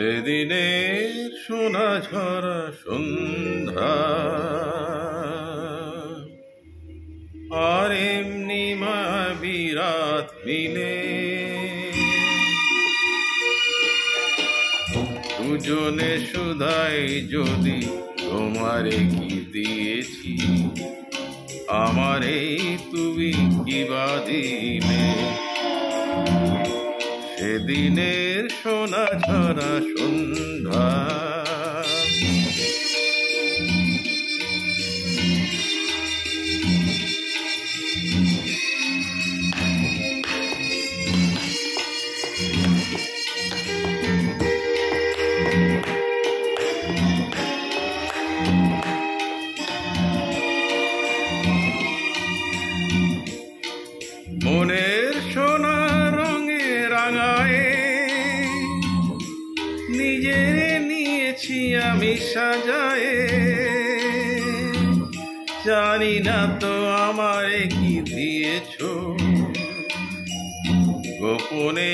সেদিনের সোনা ঝরা সন্ধ্যা আর এমনি মায়াবী রাত মিলে দুজনে শুধাই যদি তোমারে কি দিয়েছি আমারে তুমি কি বা দিলে সেদিনের সোনা ঝরা সন্ধ্যা মনের সোনা রঙে রাঙায়ে নিজের নিয়েছি আমি সাজায়ে জানি না তো আমারে কি দিয়েছো গোপনে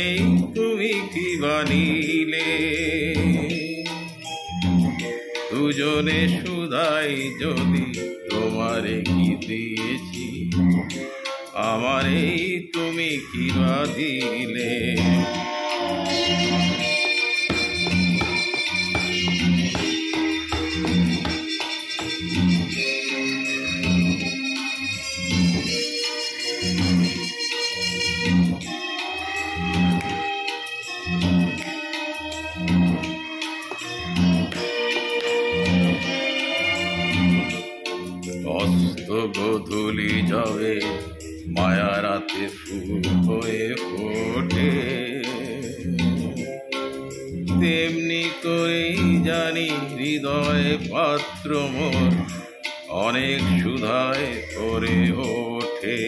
তুমি কি বানিলে দুজনে শুধাই যদি তোমারে কি দিয়েছি আমারে তুমি কি বা দিলে অস্ত গোধূলি যাবে মায়া রাতে ফুল হয়ে ফোটে তেমনি করেই জানি হৃদয় পাত্র মোর অনেক সুধায় করে ওঠে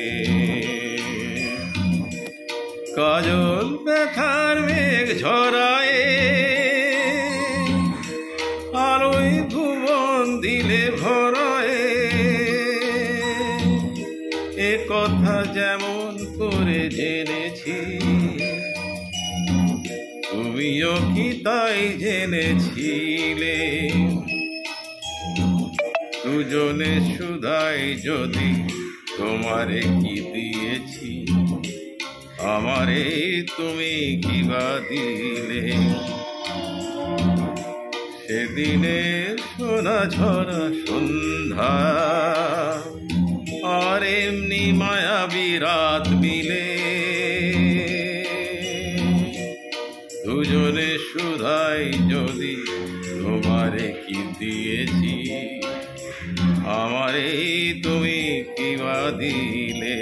কাজল ব্যথার মেঘ ঝরায় আলোয় ভুবন দিলে ভরায় এ কথা যেমন করে জেনেছি তুমিও কি তাই জেনেছিলে দুজনে শুধাই যদি তোমারে কি দিয়েছি আমারে তুমি কি বা দিলে সেদিনের সোনা ঝরা সন্ধ্যা আর এমনি মায়াবী রাত মিলে দুজনে শুধাই যদি তোমারে কি দিয়েছি আমারে তুমি কি বা দিলে।